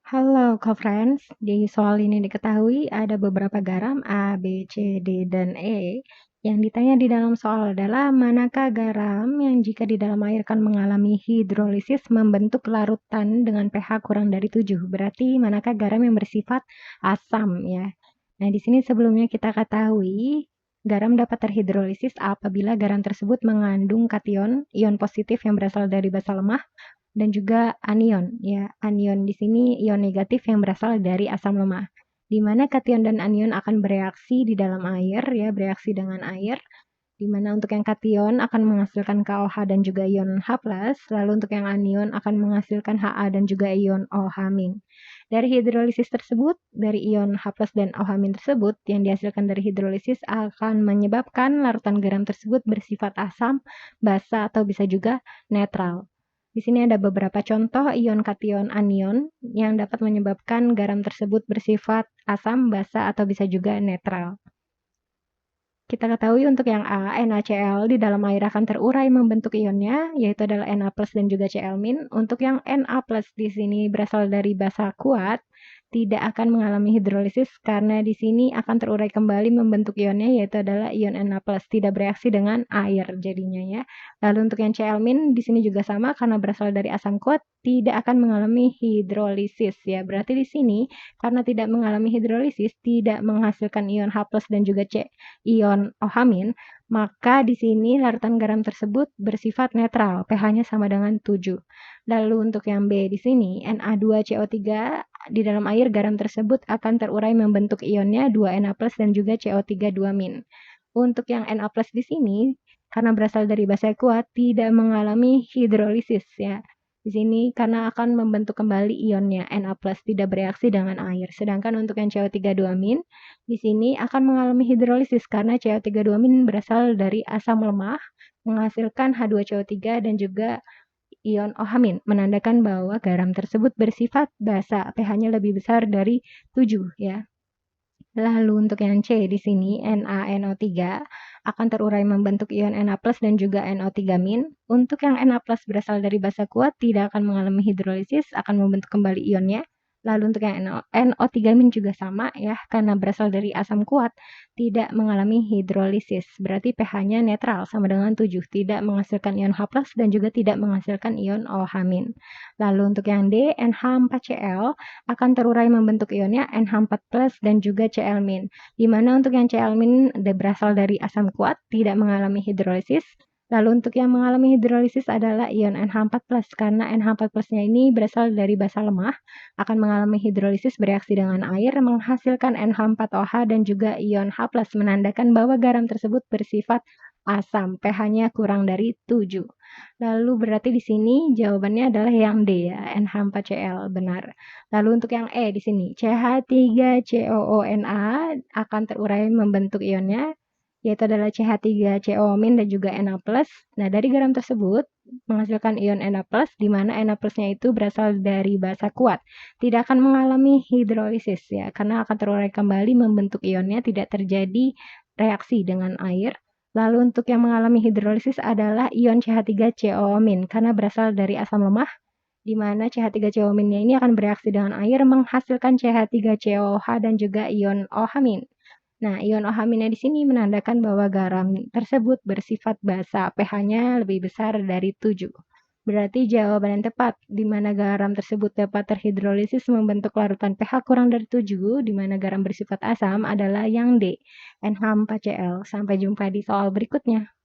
Halo co-friends, di soal ini diketahui ada beberapa garam A, B, C, D, dan E. Yang ditanya di dalam soal adalah manakah garam yang jika di dalam air akan mengalami hidrolisis membentuk larutan dengan pH kurang dari 7. Berarti manakah garam yang bersifat asam ya. Nah, di sini sebelumnya kita ketahui garam dapat terhidrolisis apabila garam tersebut mengandung kation, ion positif yang berasal dari basa lemah dan juga anion ya. Anion di sini ion negatif yang berasal dari asam lemah. Di mana kation dan anion akan bereaksi di dalam air ya, bereaksi dengan air. Di mana untuk yang kation akan menghasilkan KOH dan juga ion H+, lalu untuk yang anion akan menghasilkan Ha dan juga ion OH-. Dari hidrolisis tersebut, dari ion H+ dan OH- tersebut yang dihasilkan dari hidrolisis akan menyebabkan larutan garam tersebut bersifat asam, basa atau bisa juga netral. Di sini ada beberapa contoh ion kation anion yang dapat menyebabkan garam tersebut bersifat asam, basa atau bisa juga netral. Kita ketahui untuk yang A, NaCl di dalam air akan terurai membentuk ionnya, yaitu adalah Na+ dan juga Cl-. Untuk yang Na+ di sini berasal dari basa kuat, tidak akan mengalami hidrolisis karena di sini akan terurai kembali membentuk ionnya, yaitu adalah ion Na+, tidak bereaksi dengan air jadinya ya. Lalu untuk yang Cl- di sini juga sama karena berasal dari asam kuat, tidak akan mengalami hidrolisis ya. Berarti di sini karena tidak mengalami hidrolisis, tidak menghasilkan ion H+ dan juga ion OH-, maka di sini larutan garam tersebut bersifat netral, pH-nya sama dengan 7. Lalu untuk yang B di sini, Na2CO3 di dalam air garam tersebut akan terurai membentuk ionnya 2Na+ dan juga CO3 2-. Untuk yang Na+ di sini, karena berasal dari basa kuat, tidak mengalami hidrolisis ya. Di sini karena akan membentuk kembali ionnya Na+, tidak bereaksi dengan air. Sedangkan untuk yang CO3 2-, di sini akan mengalami hidrolisis karena CO3 2- berasal dari asam lemah, menghasilkan H2CO3 dan juga ion OH-, menandakan bahwa garam tersebut bersifat basa, pH-nya lebih besar dari 7 ya. Lalu untuk yang C di sini NaNO3 akan terurai membentuk ion Na+ dan juga NO3-. Untuk yang Na+ berasal dari basa kuat tidak akan mengalami hidrolisis, akan membentuk kembali ionnya. Lalu untuk yang NO3- juga sama ya, karena berasal dari asam kuat tidak mengalami hidrolisis. Berarti pH-nya netral sama dengan 7, tidak menghasilkan ion H+ dan juga tidak menghasilkan ion OH-. Lalu untuk yang D NH4Cl akan terurai membentuk ionnya NH4+ dan juga Cl-, di mana untuk yang Cl- berasal dari asam kuat, tidak mengalami hidrolisis. Lalu untuk yang mengalami hidrolisis adalah ion NH4+, karena NH4+-nya ini berasal dari basa lemah, akan mengalami hidrolisis bereaksi dengan air, menghasilkan NH4OH dan juga ion H+, menandakan bahwa garam tersebut bersifat asam, pH-nya kurang dari 7. Lalu berarti di sini jawabannya adalah yang D ya, NH4Cl, benar. Lalu untuk yang E di sini, CH3COONA akan terurai membentuk ionnya, yaitu adalah CH3CO- dan juga Na+. Nah, dari garam tersebut menghasilkan ion Na+, di mana Na+-nya itu berasal dari basa kuat. Tidak akan mengalami hidrolisis ya, karena akan terurai kembali membentuk ionnya, tidak terjadi reaksi dengan air. Lalu untuk yang mengalami hidrolisis adalah ion CH3CO- karena berasal dari asam lemah, di mana CH3CO-nya ini akan bereaksi dengan air menghasilkan CH3COH dan juga ion OH-. Nah, ion OH-nya di sini menandakan bahwa garam tersebut bersifat basa, pH-nya lebih besar dari 7. Berarti jawaban yang tepat, di mana garam tersebut dapat terhidrolisis membentuk larutan pH kurang dari 7, di mana garam bersifat asam adalah yang D, NH4Cl. Sampai jumpa di soal berikutnya.